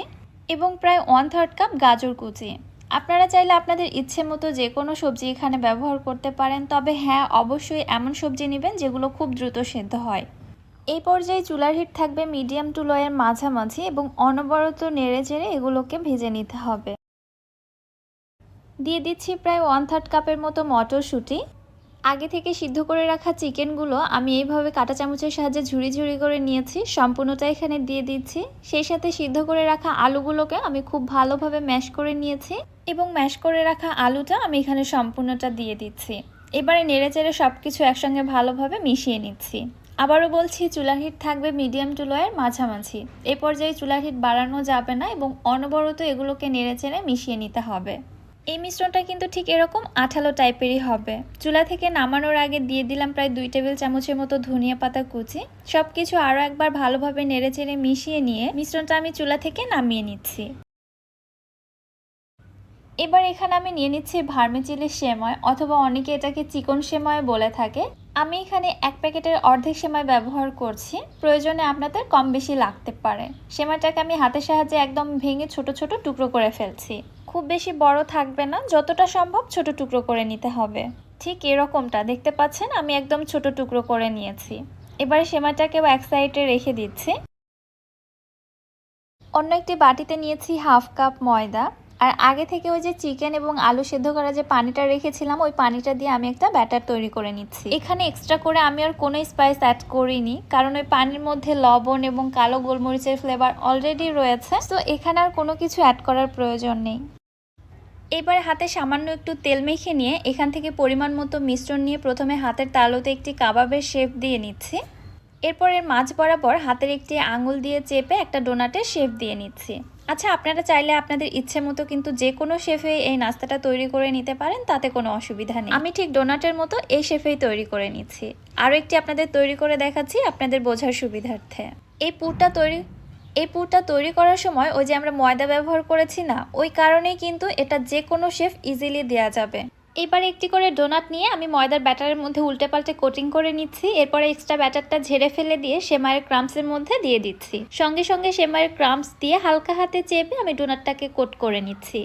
এবং প্রায় 1/3 কাপ গাজর কুচি। আপনারা চাইলে আপনাদের ইচ্ছে মতো যে কোনো সবজি এখানে ব্যবহার করতে পারেন, তবে হ্যাঁ, অবশ্যই এমন সবজি নেবেন যেগুলো খুব দ্রুত সেদ্ধ হয়। এই পর্যায়ে চুলার হিট থাকবে মিডিয়াম টু লোয়ের মাঝামাঝি এবং অনবরত নেড়েচেড়ে এগুলোকে ভেজে নিতে হবে। দিয়ে দিচ্ছি প্রায় 1/3 কাপের মতো মটরশুঁটি। আগে থেকে সিদ্ধ করে রাখা চিকেনগুলো আমি এইভাবে কাঁটা চামচের সাহায্যে ঝুড়ি ঝুড়ি করে নিয়েছি, সম্পূর্ণটা এখানে দিয়ে দিচ্ছি। সেই সাথে সিদ্ধ করে রাখা আলুগুলোকে আমি খুব ভালোভাবে ম্যাশ করে নিয়েছি এবং ম্যাশ করে রাখা আলুটা আমি এখানে সম্পূর্ণটা দিয়ে দিচ্ছি। এবারে নেড়েচেড়ে সব কিছু একসঙ্গে ভালোভাবে মিশিয়ে নিচ্ছি। আবারও বলছি, চুলার হিট থাকবে মিডিয়াম টু লোয়ের মাঝামাঝি। এই পর্যায়ে চুলার হিট বাড়ানো যাবে না এবং অনবরত এগুলোকে নেড়েচেড়ে মিশিয়ে নিতে হবে। এই মিশ্রণটা কিন্তু ঠিক এরকম আঠালো টাইপেরই হবে। চুলা থেকে নামানোর আগে দিয়ে দিলাম প্রায় 2 টেবিল চামচের মতো ধনিয়া পাতা কুচি। সব কিছু আরও একবার ভালোভাবে নেড়েচেড়ে মিশিয়ে নিয়ে মিশ্রণটা আমি চুলা থেকে নামিয়ে নিচ্ছি। এবার এখানে আমি নিয়ে নিচ্ছি ভার্মিচেলি সেমাই, অথবা অনেকে এটাকে চিকন সেমাই বলে থাকে। আমি এখানে 1 প্যাকেটের অর্ধেক সেমাই ব্যবহার করছি, প্রয়োজনে আপনাদের কম বেশি লাগতে পারে। সেমাইটাকে আমি হাতের সাহায্যে একদম ভেঙে ছোট ছোট টুকরো করে ফেলছি। খুব বেশি বড় থাকবে না, যতটা সম্ভব ছোট টুকরো করে নিতে হবে। ঠিক এরকমটা দেখতে পাচ্ছেন, আমি একদম ছোট টুকরো করে নিয়েছি। এবারে সেমাইটাকেও এক সাইডে রেখে দিচ্ছি। অন্য একটি বাটিতে নিয়েছি হাফ কাপ ময়দা, আর আগে থেকে ওই যে চিকেন এবং আলু সেদ্ধ করা যে পানিটা রেখেছিলাম, ওই পানিটা দিয়ে আমি একটা ব্যাটার তৈরি করে নিচ্ছি। এখানে এক্সট্রা করে আমি আর কোনো স্পাইস অ্যাড করিনি, কারণ ওই পানির মধ্যে লবণ এবং কালো গোলমরিচের ফ্লেভার অলরেডি রয়েছে, তো এখানে আর কোনো কিছু অ্যাড করার প্রয়োজন নেই। এবার হাতে সামান্য একটু তেল মেখে নিয়ে এখান থেকে পরিমাণ মতো মিশ্রণ নিয়ে প্রথমে হাতের তালুতে একটি কাবাবের শেপ দিয়ে নিচ্ছি। এরপর এর মাঝ বরাবর হাতের একটি আঙুল দিয়ে চেপে একটা ডোনাটের শেপ দিয়ে নিচ্ছি। আচ্ছা, আপনারা চাইলে আপনাদের ইচ্ছে মতো কিন্তু যে কোনো শেপে এই নাস্তাটা তৈরি করে নিতে পারেন, তাতে কোনো অসুবিধা নেই। আমি ঠিক ডোনাটের মতো এই শেপেই তৈরি করে নিচ্ছি। আরও একটি আপনাদের তৈরি করে দেখাচ্ছি আপনাদের বোঝার সুবিধার্থে। এই পুরটা তৈরি করার সময় ওই যে আমরা ময়দা ব্যবহার করেছি না, ওই কারণেই কিন্তু এটা যে কোনো শেপ ইজিলি দেওয়া যাবে। এবার একটি করে ডোনাট নিয়ে আমি ময়দার ব্যাটারের মধ্যে উল্টে পাল্টে কোটিং করে নিচ্ছি। এরপরে এক্সট্রা ব্যাটারটা ঝেড়ে ফেলে দিয়ে সেমাইয়ের ক্রাম্পসের মধ্যে দিয়ে দিচ্ছি। সঙ্গে সঙ্গে সেমাইয়ের ক্রাম্পস দিয়ে হালকা হাতে চেপে আমি ডোনাটটাকে কোট করে নিচ্ছি।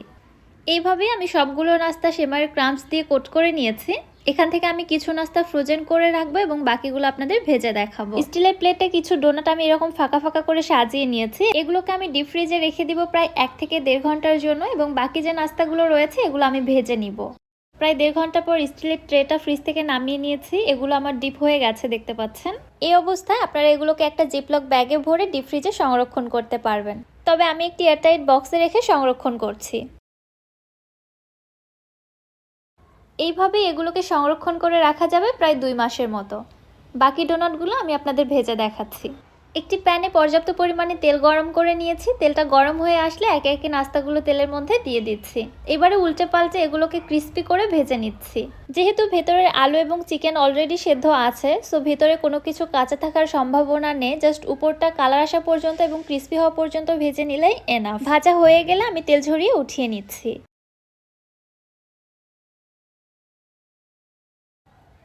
এইভাবেই আমি সবগুলো নাস্তা সেমাইয়ের ক্রাম্পস দিয়ে কোট করে নিয়েছি। এখান থেকে আমি কিছু নাস্তা ফ্রোজেন করে রাখবো এবং বাকিগুলো আপনাদের ভেজে দেখাবো। স্টিলের প্লেটে কিছু ডোনাট আমি এরকম ফাঁকা ফাঁকা করে সাজিয়ে নিয়েছি। এগুলোকে আমি ডিপ ফ্রিজে রেখে দিব প্রায় 1 থেকে 1.5 ঘন্টার জন্য, এবং বাকি যে নাস্তাগুলো রয়েছে এগুলো আমি ভেজে নিব। প্রায় 1.5 ঘন্টা পর স্টিলের ট্রেটা ফ্রিজ থেকে নামিয়ে নিয়েছি। এগুলো আমার ডিপ হয়ে গেছে দেখতে পাচ্ছেন। এই অবস্থায় আপনারা এগুলোকে একটা জিপলক ব্যাগে ভরে ডিপ ফ্রিজে সংরক্ষণ করতে পারবেন, তবে আমি একটি এয়ারটাইট বক্সে রেখে সংরক্ষণ করছি। এইভাবেই এগুলোকে সংরক্ষণ করে রাখা যাবে প্রায় 2 মাসের মতো। বাকি ডোনাটগুলো আমি আপনাদের ভেজে দেখাচ্ছি। একটি প্যানে পর্যাপ্ত পরিমাণে তেল গরম করে নিয়েছি। তেলটা গরম হয়ে আসলে একে একে নাস্তাগুলো তেলের মধ্যে দিয়ে দিচ্ছি। এবারে উল্টে পাল্টে এগুলোকে ক্রিস্পি করে ভেজে নিচ্ছি। যেহেতু ভেতরের আলু এবং চিকেন অলরেডি সেদ্ধ আছে, সো ভেতরে কোনো কিছু কাঁচা থাকার সম্ভাবনা নেই। জাস্ট উপরটা কালার আসা পর্যন্ত এবং ক্রিস্পি হওয়া পর্যন্ত ভেজে নিলেই এনাফ। ভাজা হয়ে গেলে আমি তেল ঝরিয়ে উঠিয়ে নিচ্ছি।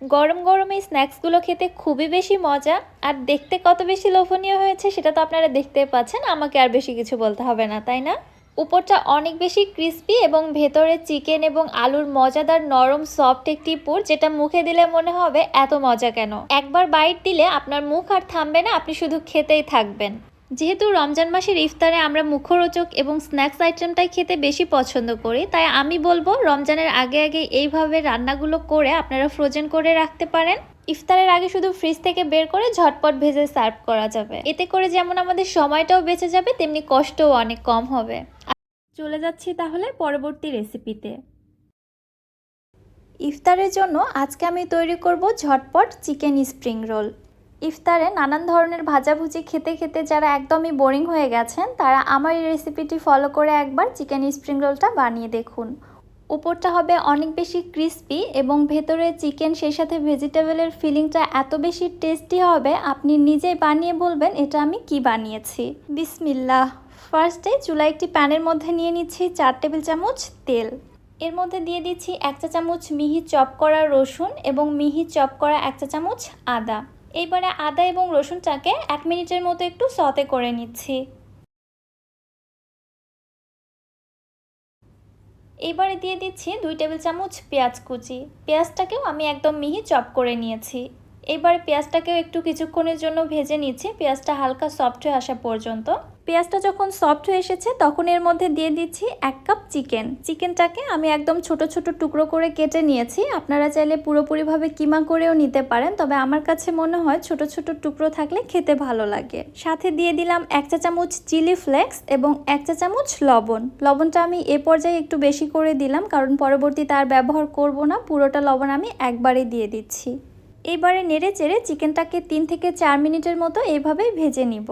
গরম গরম এই স্ন্যাক্সগুলো খেতে খুবই বেশি মজা, আর দেখতে কত বেশি লোভনীয় হয়েছে সেটা তো আপনারা দেখতেই পাচ্ছেন। আমাকে আর বেশি কিছু বলতে হবে না, তাই না? উপরটা অনেক বেশি ক্রিস্পি এবং ভেতরে চিকেন এবং আলুর মজাদার নরম সফট একটি পুর, যেটা মুখে দিলে মনে হবে এত মজা কেন। একবার বাইট দিলে আপনার মুখ আর থামবে না, আপনি শুধু খেতেই থাকবেন। যেহেতু রমজান মাসের ইফতারে আমরা মুখরোচক এবং স্ন্যাক্স আইটেমটাই খেতে বেশি পছন্দ করি, তাই আমি বলবো রমজানের আগে আগে এইভাবে রান্নাগুলো করে আপনারা ফ্রোজেন করে রাখতে পারেন। ইফতারের আগে শুধু ফ্রিজ থেকে বের করে ঝটপট ভেজে সার্ভ করা যাবে। এতে করে যেমন আমাদের সময়টাও বেঁচে যাবে, তেমনি কষ্টও অনেক কম হবে। চলে যাচ্ছি তাহলে পরবর্তী রেসিপিতে। ইফতারের জন্য আজকে আমি তৈরি করব ঝটপট চিকেন স্প্রিং রোল। ইফতারে নানান ধরনের ভাজাভুজি খেতে খেতে যারা একদমই বোরিং হয়ে গেছেন, তারা আমার এই রেসিপিটি ফলো করে একবার চিকেন স্প্রিং রোলটা বানিয়ে দেখুন। উপরটা হবে অনেক বেশি ক্রিস্পি এবং ভেতরে চিকেন সেই সাথে ভেজিটেবলের ফিলিংটা এত বেশি টেস্টি হবে, আপনি নিজেই বানিয়ে বলবেন এটা আমি কি বানিয়েছি। বিসমিল্লাহ। ফার্স্টে চুলায় একটি প্যানের মধ্যে নিয়ে নিচ্ছি 4 টেবিল চামচ তেল। এর মধ্যে দিয়ে দিচ্ছি 1 চা চামচ মিহি চপ করা রসুন এবং মিহি চপ করা 1 চা চামচ আদা। এইবারে আদা এবং রসুনটাকে 1 মিনিটের মতো একটু সতে করে নিচ্ছি। এবারে দিয়ে দিচ্ছি 2 টেবিল চামচ পেঁয়াজ কুচি। পেঁয়াজটাকেও আমি একদম মিহি চপ করে নিয়েছি। এবারে পেঁয়াজটাকেও একটু কিছুক্ষণের জন্য ভেজে নিচ্ছি, পেঁয়াজটা হালকা সফট হয়ে আসা পর্যন্ত। পেঁয়াজটা যখন সফট হয়ে এসেছে তখন এর মধ্যে দিয়ে দিচ্ছি 1 কাপ চিকেন। চিকেনটাকে আমি একদম ছোট ছোট টুকরো করে কেটে নিয়েছি। আপনারা চাইলে পুরোপুরিভাবে কিমা করেও নিতে পারেন, তবে আমার কাছে মনে হয় ছোট ছোট টুকরো থাকলে খেতে ভালো লাগে। সাথে দিয়ে দিলাম 1 চা চামচ চিলি ফ্লেক্স এবং 1 চা চামচ লবণ। লবণটা আমি এ পর্যায়ে একটু বেশি করে দিলাম, কারণ পরবর্তীতে আর ব্যবহার করব না, পুরোটা লবণ আমি একবারে দিয়ে দিচ্ছি। এবারে নেড়ে চেড়ে চিকেনটাকে 3 থেকে 4 মিনিটের মতো এইভাবেই ভেজে নিব।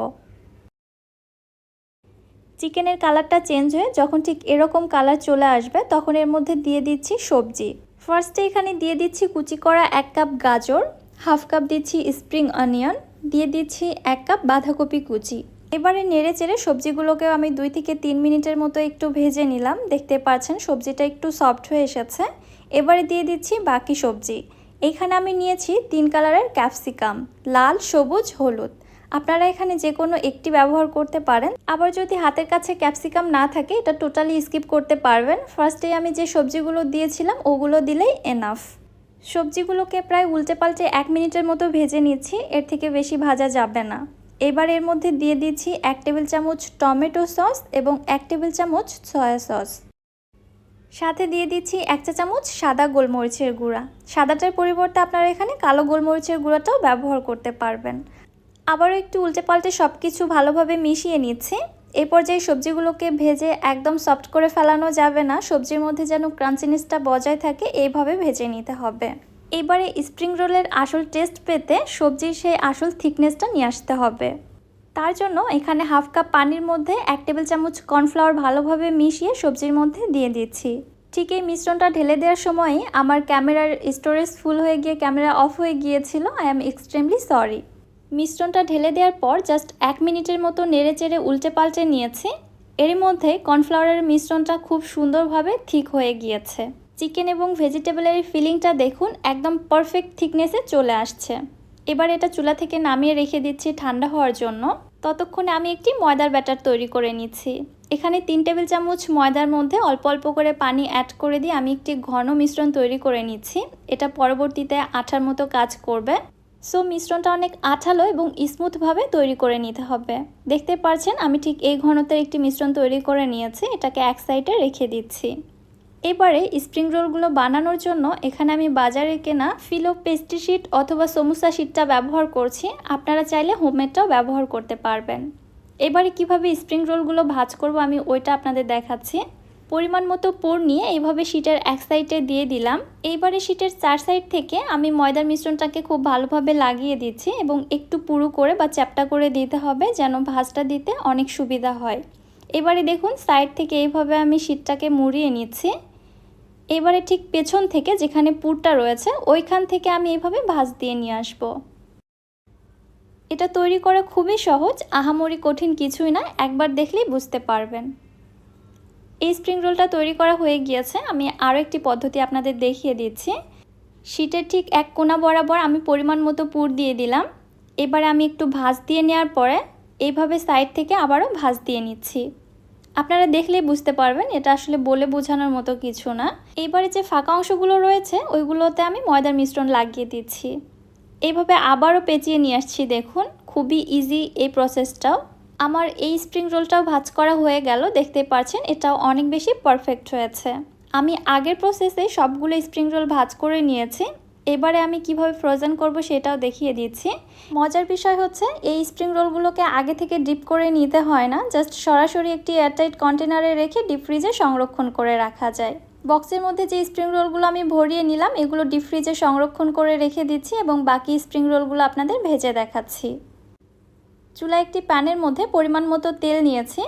চিকেনের কালারটা চেঞ্জ হয়ে যখন ঠিক এরকম কালার চলে আসবে তখন এর মধ্যে দিয়ে দিচ্ছি সবজি। ফার্স্টে এখানে দিয়ে দিচ্ছি কুচি করা 1 কাপ গাজর, হাফ কাপ দিচ্ছি স্প্রিং অনিয়ন, দিয়ে দিচ্ছি 1 কাপ বাঁধাকপি কুচি। এবারে নেড়ে চেড়ে সবজিগুলোকেও আমি 2 থেকে 3 মিনিটের মতো একটু ভেজে নিলাম। দেখতে পাচ্ছেন সবজিটা একটু সফট হয়ে এসেছে। এবারে দিয়ে দিচ্ছি বাকি সবজি। এখানে আমি নিয়েছি 3 কালারের ক্যাপসিকাম, লাল, সবুজ, হলুদ। আপনারা এখানে যে কোনো একটি ব্যবহার করতে পারেন। আবার যদি হাতের কাছে ক্যাপসিকাম না থাকে এটা টোটালি স্কিপ করতে পারবেন। ফার্স্টে আমি যে সবজিগুলো দিয়েছিলাম ওগুলো দিলেই এনাফ। সবজিগুলোকে প্রায় উল্টে পাল্টে 1 মিনিটের মতো ভেজে নিচ্ছি, এর থেকে বেশি ভাজা যাবে না। এবার এর মধ্যে দিয়ে দিচ্ছি 1 টেবিল চামচ টমেটো সস এবং 1 টেবিল চামচ সয়া সস। সাথে দিয়ে দিচ্ছি 1 চা চামচ সাদা গোলমরিচের গুঁড়া। সাদাটার পরিবর্তে আপনারা এখানে কালো গোলমরিচের গুঁড়াটাও ব্যবহার করতে পারবেন। আবারও একটু উল্টে পাল্টে সব কিছু ভালোভাবে মিশিয়ে নিচ্ছি। এই পর্যায়ে সবজিগুলোকে ভেজে একদম সফট করে ফেলানো যাবে না, সবজির মধ্যে যেন ক্রাঞ্চিনেসটা বজায় থাকে এইভাবে ভেজে নিতে হবে। এবারে স্প্রিং রোলের আসল টেস্ট পেতে সবজির সেই আসল থিকনেসটা নিয়ে আসতে হবে। তার জন্য এখানে হাফ কাপ পানির মধ্যে 1 টেবিল চামচ কর্নফ্লাওয়ার ভালোভাবে মিশিয়ে সবজির মধ্যে দিয়ে দিচ্ছি। ঠিক এই মিশ্রণটা ঢেলে দেওয়ার সময়ই আমার ক্যামেরার স্টোরেজ ফুল হয়ে গিয়ে ক্যামেরা অফ হয়ে গিয়েছিল। I am extremely sorry. মিশ্রণটা ঢেলে দেওয়ার পর জাস্ট 1 মিনিটের মতো নেড়ে চেড়ে উল্টে পাল্টে নিয়েছি। এরই মধ্যে কর্নফ্লাওয়ারের মিশ্রণটা খুব সুন্দরভাবে থিক হয়ে গিয়েছে। চিকেন এবং ভেজিটেবলের ফিলিংটা দেখুন একদম পারফেক্ট থিকনেসে চলে আসছে। এবার এটা চুলা থেকে নামিয়ে রেখে দিচ্ছি ঠান্ডা হওয়ার জন্য। ততক্ষণে আমি একটি ময়দার ব্যাটার তৈরি করে নিচ্ছি। এখানে 3 টেবিল চামচ ময়দার মধ্যে অল্প অল্প করে পানি অ্যাড করে দিয়ে আমি একটি ঘন মিশ্রণ তৈরি করে নিচ্ছি। এটা পরবর্তীতে আঠার মতো কাজ করবে। সো মিশ্রণটা অনেক আঠালো এবং স্মুথভাবে তৈরি করে নিতে হবে। দেখতে পাচ্ছেন আমি ঠিক এই ঘনত্বের একটি মিশ্রণ তৈরি করে নিয়েছি। এটাকে এক সাইডে রেখে দিচ্ছি। এবারে স্প্রিং রোলগুলো বানানোর জন্য এখানে আমি বাজারে কেনা ফিলো পেস্ট্রি শিট অথবা সমুসা শিটটা ব্যবহার করছি। আপনারা চাইলে হোমমেডটাও ব্যবহার করতে পারবেন। এবারে কিভাবে স্প্রিং রোলগুলো ভাজ করব আমি ওইটা আপনাদের দেখাচ্ছি। পরিমাণ মতো পুর নিয়ে এইভাবে শিটের এক সাইডে দিয়ে দিলাম। এইবারে শিটের 4 সাইড থেকে আমি ময়দার মিশ্রণটাকে খুব ভালোভাবে লাগিয়ে দিচ্ছি এবং একটু পুরু করে বা চ্যাপ্টা করে দিতে হবে যেন ভাজটা দিতে অনেক সুবিধা হয়। এবারে দেখুন সাইড থেকে এইভাবে আমি শিটটাকে মুড়িয়ে নিচ্ছি। এবারে ঠিক পেছন থেকে যেখানে পুরটা রয়েছে ওইখান থেকে আমি এইভাবে ভাঁজ দিয়ে নিয়ে আসব। এটা তৈরি করা খুবই সহজ, আহামরি কঠিন কিছুই না, একবার দেখলেই বুঝতে পারবেন। এই স্প্রিং রোলটা তৈরি করা হয়ে গিয়েছে। আমি আরও একটি পদ্ধতি আপনাদের দেখিয়ে দিচ্ছি। শিটের ঠিক এক কোণা বরাবর আমি পরিমাণ মতো পুর দিয়ে দিলাম। এবারে আমি একটু ভাঁজ দিয়ে নেওয়ার পরে এইভাবে সাইড থেকে আবারও ভাঁজ দিয়ে নিচ্ছি। আপনারা দেখলেই বুঝতে পারবেন, এটা আসলে বলে বোঝানোর মতো কিছু না। এইবারে যে ফাঁকা অংশগুলো রয়েছে ওইগুলোতে আমি ময়দার মিশ্রণ লাগিয়ে দিচ্ছি। এইভাবে আবারও পেঁচিয়ে নিয়ে আসছি। দেখুন খুবই ইজি এই প্রসেসটাও। আমার এই স্প্রিং রোলটাও ভাজ করা হয়ে গেল। দেখতে পাচ্ছেন এটাও অনেক বেশি পারফেক্ট হয়েছে। আমি আগের প্রসেসে সবগুলো স্প্রিং রোল ভাজ করে নিয়েছি। এবারে আমি কিভাবে ফ্রোজেন করব সেটাও দেখিয়ে দিচ্ছি। মজার বিষয় হচ্ছে এই স্প্রিং রোলগুলোকে আগে থেকে ডিপ করে নিতে হয় না, জাস্ট সরাসরি একটি এয়ারটাইট কন্টেনারে রেখে ডিপ ফ্রিজে সংরক্ষণ করে রাখা যায়। বক্সের মধ্যে যে স্প্রিং রোলগুলো আমি ভরিয়ে নিলাম এগুলো ডিপ ফ্রিজে সংরক্ষণ করে রেখে দিচ্ছি এবং বাকি স্প্রিং রোলগুলো আপনাদের ভেজে দেখাচ্ছি। চুলায় একটি প্যানের মধ্যে পরিমাণ মতো তেল নিয়েছি।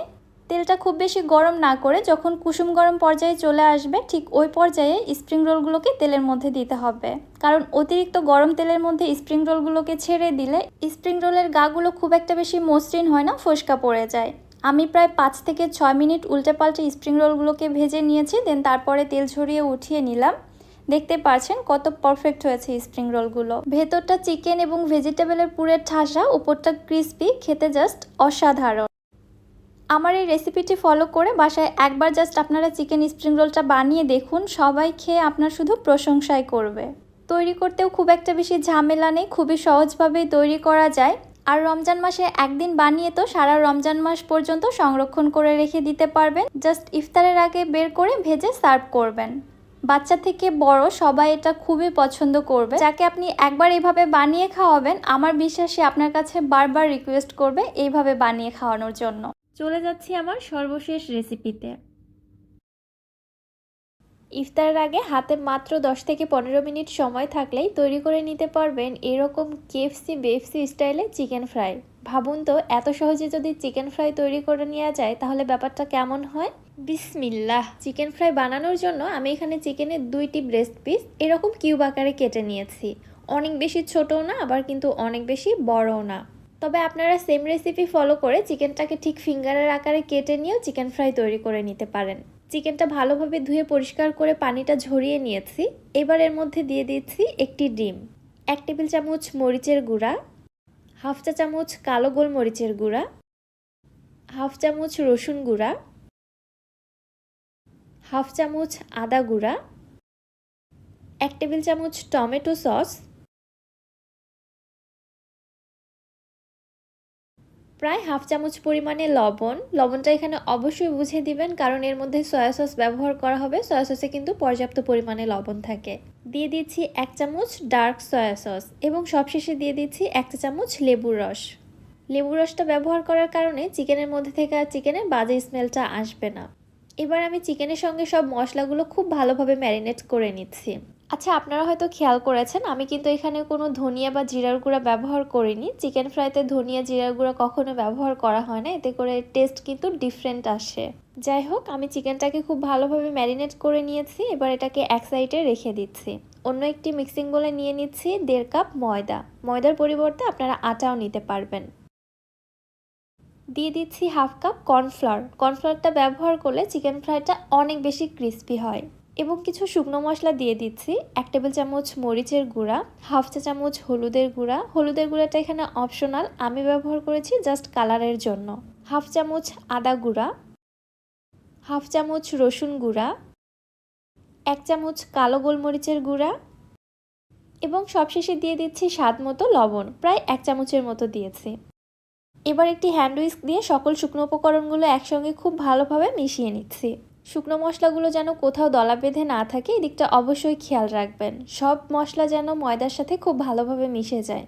তেলটা খুব বেশি গরম না করে যখন কুসুম গরম পর্যায়ে চলে আসবে ঠিক ওই পর্যায়ে স্প্রিং রোলগুলোকে তেলের মধ্যে দিতে হবে, কারণ অতিরিক্ত গরম তেলের মধ্যে স্প্রিং রোলগুলোকে ছেড়ে দিলে স্প্রিং রোলের গাগুলো খুব একটা বেশি মসৃণ হয় না, ফোসকা পড়ে যায়। আমি প্রায় 5 থেকে 6 মিনিট উল্টে পাল্টে স্প্রিং রোলগুলোকে ভেজে নিয়েছি, দেন তারপরে তেল ঝরিয়ে উঠিয়ে নিলাম। দেখতে পাচ্ছেন কত পারফেক্ট হয়েছে স্প্রিং রোলগুলো। ভেতরটা চিকেন এবং ভেজিটেবলের পুরের ঠাসা, উপরটা ক্রিস্পি, খেতে জাস্ট অসাধারণ। আমার এই রেসিপিটি ফলো করে বাসায় একবার জাস্ট আপনারা চিকেন স্প্রিং রোলটা বানিয়ে দেখুন, সবাই খেয়ে আপনার শুধু প্রশংসাই করবে। তৈরি করতেও খুব একটা বেশি ঝামেলা নেই, খুবই সহজভাবেই তৈরি করা যায়। আর রমজান মাসে একদিন বানিয়ে তো সারা রমজান মাস পর্যন্ত সংরক্ষণ করে রেখে দিতে পারবেন। জাস্ট ইফতারের আগে বের করে ভেজে সার্ভ করবেন। বাচ্চা থেকে বড় সবাই এটা খুবই পছন্দ করবে। যাকে আপনি একবার এইভাবে বানিয়ে খাওয়াবেন, আমার বিশ্বাস সে আপনার কাছে বারবার রিকোয়েস্ট করবে এইভাবে বানিয়ে খাওয়ানোর জন্য। চলে যাচ্ছি আমার সর্বশেষ রেসিপিতে। ইফতারের আগে হাতে মাত্র 10 থেকে 15 মিনিট সময় থাকলেই তৈরি করে নিতে পারবেন এরকম কেএফসি বিএফসি স্টাইলে চিকেন ফ্রাই। ভাবুন তো, এত সহজে যদি চিকেন ফ্রাই তৈরি করে নেওয়া যায় তাহলে ব্যাপারটা কেমন হয়। বিসমিল্লাহ। চিকেন ফ্রাই বানানোর জন্য আমি এখানে চিকেনের 2টি ব্রেস্ট পিস এরকম কিউব আকারে কেটে নিয়েছি। অনেক বেশি ছোটও না, আবার কিন্তু অনেক বেশি বড়ও না। তবে আপনারা সেম রেসিপি ফলো করে চিকেনটাকে ঠিক ফিঙ্গারের আকারে কেটে নিয়েও চিকেন ফ্রাই তৈরি করে নিতে পারেন। চিকেনটা ভালোভাবে ধুয়ে পরিষ্কার করে পানিটা ঝরিয়ে নিয়েছি। এবার এর মধ্যে দিয়ে দিচ্ছি একটি ডিম, 1 টেবিল চামচ মরিচের গুঁড়া, হাফ চা চামচ কালো গোলমরিচের গুঁড়া, হাফ চামচ রসুন গুঁড়া, হাফ চামচ আদা গুঁড়া, 1 টেবিল চামচ টমেটো সস, প্রায় হাফ চামচ পরিমাণে লবণ। লবণটা এখানে অবশ্যই বুঝে দিবেন, কারণ এর মধ্যে সয়া সস ব্যবহার করা হবে। সয়া সসে কিন্তু পর্যাপ্ত পরিমাণে লবণ থাকে। দিয়ে দিচ্ছি 1 চামচ ডার্ক সয়া সস এবং সবশেষে দিয়ে দিচ্ছি 1 চা চামচ লেবুর রস। লেবুর রসটা ব্যবহার করার কারণে চিকেনের মধ্যে থেকে আর চিকেনের বাজে স্মেলটা আসবে না। এবার আমি চিকেনের সঙ্গে সব মশলাগুলো খুব ভালোভাবে ম্যারিনেট করে নিচ্ছি। আচ্ছা, আপনারা হয়তো খেয়াল করেছেন আমি কিন্তু এখানে কোনো ধনিয়া বা জিরার গুঁড়া ব্যবহার করিনি। চিকেন ফ্রাইতে ধনিয়া জিরার গুঁড়া কখনো ব্যবহার করা হয় না, এতে করে টেস্ট কিন্তু ডিফারেন্ট আসে। যাই হোক, আমি চিকেনটাকে খুব ভালোভাবে ম্যারিনেট করে নিয়েছি। এবার এটাকে এক সাইডে রেখে দিচ্ছি। অন্য একটি মিক্সিং বোলে নিয়ে নিচ্ছি 1.5 কাপ ময়দা। ময়দার পরিবর্তে আপনারা আটাও নিতে পারবেন। দিয়ে দিচ্ছি হাফ কাপ কর্নফ্লাওয়ার। কর্নফ্লাওয়ারটা ব্যবহার করলে চিকেন ফ্রাইটা অনেক বেশি ক্রিস্পি হয়। এবং কিছু শুকনো মশলা দিয়ে দিচ্ছি, 1 টেবিল চামচ মরিচের গুঁড়া, হাফ চা চামচ হলুদের গুঁড়া। হলুদের গুঁড়াটা এখানে অপশনাল, আমি ব্যবহার করেছি জাস্ট কালারের জন্য। হাফ চামচ আদা গুঁড়া, হাফ চামচ রসুন গুঁড়া, 1 চামচ কালো গোলমরিচের গুঁড়া এবং সবশেষে দিয়ে দিচ্ছি স্বাদ মতো লবণ, প্রায় 1 চামচের মতো দিয়েছি। এবার একটি হ্যান্ড হুইস্ক দিয়ে সকল শুকনো উপকরণগুলো একসঙ্গে খুব ভালোভাবে মিশিয়ে নিচ্ছি। শুকনো মশলাগুলো যেন কোথাও দলা বেঁধে না থাকে, এদিকটা অবশ্যই খেয়াল রাখবেন। সব মশলা যেন ময়দার সাথে খুব ভালোভাবে মিশে যায়।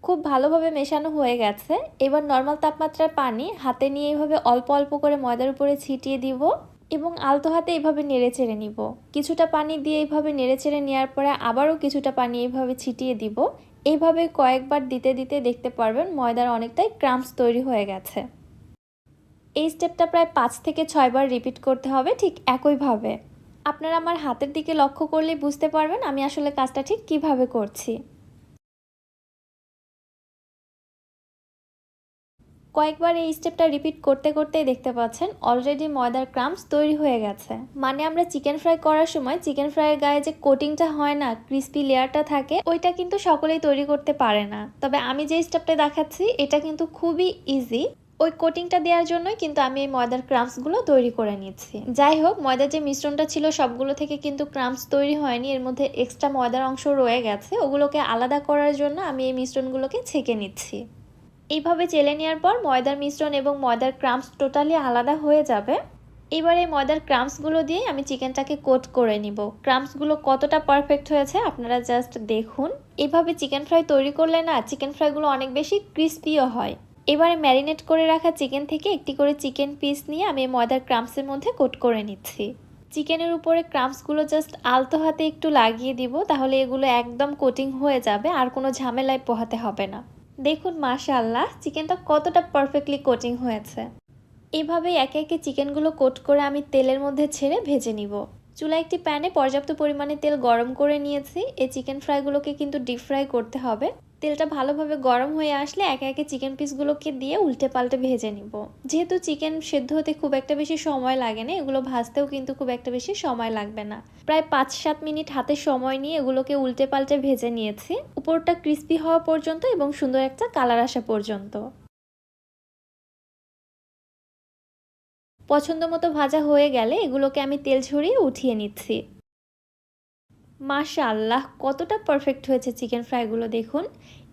খুব ভালোভাবে মেশানো হয়ে গেছে। এবার নর্মাল তাপমাত্রার পানি হাতে নিয়ে এইভাবে অল্প অল্প করে ময়দার উপরে ছিটিয়ে দিব এবং আলতো হাতে এইভাবে নেড়ে চেড়ে নিব। কিছুটা পানি দিয়ে এইভাবে নেড়ে চেড়ে নেওয়ার পরে আবারও কিছুটা পানি এইভাবে ছিটিয়ে দিব। এইভাবে কয়েকবার দিতে দিতে দেখতে পারবেন ময়দার অনেকটাই ক্রাম্পস তৈরি হয়ে গেছে। এই স্টেপটা প্রায় 5 থেকে 6 বার রিপিট করতে হবে ঠিক একইভাবে। আপনারা আমার হাতের দিকে লক্ষ্য করলেই বুঝতে পারবেন আমি আসলে কাজটা ঠিক কিভাবে করছি। কয়েকবার এই স্টেপটা রিপিট করতে করতেই দেখতে পাচ্ছেন অলরেডি ময়দার ক্রাম্পস তৈরি হয়ে গেছে। মানে আমরা চিকেন ফ্রাই করার সময় চিকেন ফ্রাইয়ের গায়ে যে কোটিংটা হয় না, ক্রিস্পি লেয়ারটা থাকে, ওইটা কিন্তু সকলেই তৈরি করতে পারে না। তবে আমি যে স্টেপটা দেখাচ্ছি এটা কিন্তু খুবই ইজি। ওই কোটিংটা দেওয়ার জন্যই কিন্তু আমি এই ময়দার ক্রাম্পসগুলো তৈরি করে নিচ্ছি। যাই হোক, ময়দার যে মিশ্রণটা ছিল সবগুলো থেকে কিন্তু ক্রাম্পস তৈরি হয়নি, এর মধ্যে এক্সট্রা ময়দার অংশ রয়ে গেছে। ওগুলোকে আলাদা করার জন্য আমি এই মিশ্রণগুলোকে ছেঁকে নিচ্ছি। এইভাবে চেলে নেওয়ার পর ময়দার মিশ্রণ এবং ময়দার ক্রাম্পস টোটালি আলাদা হয়ে যাবে। এবার এই ময়দার ক্রাম্পসগুলো দিয়ে আমি চিকেনটাকে কোট করে নিব। ক্রাম্পসগুলো কতটা পারফেক্ট হয়েছে আপনারা জাস্ট দেখুন। এভাবে চিকেন ফ্রাই তৈরি করলে না চিকেন ফ্রাইগুলো অনেক বেশি ক্রিস্পিও হয়। এবারে ম্যারিনেট করে রাখা চিকেন থেকে একটি করে চিকেন পিস নিয়ে আমি ময়দার ক্রাম্পসের মধ্যে কোট করে নিচ্ছি। চিকেনের উপরে ক্রাম্পসগুলো জাস্ট আলতো হাতে একটু লাগিয়ে দিব, তাহলে এগুলো একদম কোটিং হয়ে যাবে, আর কোনো ঝামেলায় পোহাতে হবে না। দেখুন মাশাআল্লাহ চিকেনটা কতটা পারফেক্টলি কোটিং হয়েছে। এভাবেই একে একে চিকেনগুলো কোট করে আমি তেলের মধ্যে ছেড়ে ভেজে নিব। চুলায় একটি প্যানে পর্যাপ্ত পরিমাণে তেল গরম করে নিয়েছি। এই চিকেন ফ্রাইগুলোকে কিন্তু ডিপ ফ্রাই করতে হবে। তেলটা ভালোভাবে গরম হয়ে আসলে একে একে চিকেন পিসগুলোকে দিয়ে উল্টে পাল্টে ভেজে নিব। যেহেতু চিকেন সেদ্ধ হতে খুব একটা বেশি সময় লাগে না, এগুলো ভাজতেও কিন্তু খুব একটা বেশি সময় লাগবে না। প্রায় 5-7 মিনিট হাতে সময় নিয়ে এগুলোকে উল্টে পাল্টে ভেজে নিয়েছি, উপরটা ক্রিস্পি হওয়া পর্যন্ত এবং সুন্দর একটা কালার আসা পর্যন্ত। পছন্দ মতো ভাজা হয়ে গেলে এগুলোকে আমি তেল ঝরিয়ে উঠিয়ে নিচ্ছি। মাশাআল্লাহ, কতটা পারফেক্ট হয়েছে চিকেন ফ্রাইগুলো দেখুন।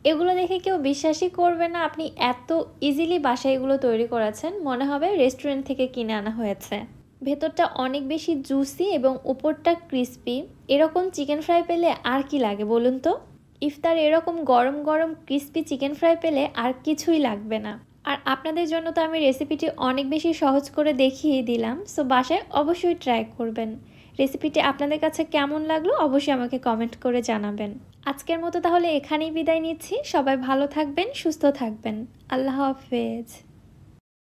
এগুলো দেখে কেউ বিশ্বাসই করবে না আপনি এত ইজিলি বাসায় এগুলো তৈরি করেছেন, মনে হবে রেস্টুরেন্ট থেকে কিনে আনা হয়েছে। ভেতরটা অনেক বেশি জুসি এবং উপরটা ক্রিস্পি। এরকম চিকেন ফ্রাই পেলে আর কি লাগে বলুন তো? ইফতার এরকম গরম গরম ক্রিস্পি চিকেন ফ্রাই পেলে আর কিছুই লাগবে না। আর আপনাদের জন্য তো আমি রেসিপিটি অনেক বেশি সহজ করে দেখিয়ে দিলাম, সো বাসায় অবশ্যই ট্রাই করবেন। রেসিপিটি আপনাদের কাছে কেমন লাগলো অবশ্যই আমাকে কমেন্ট করে জানাবেন। আজকের মতো তাহলে এখানেই বিদায় নিচ্ছি। সবাই ভালো থাকবেন, সুস্থ থাকবেন। আল্লাহ হাফেজ।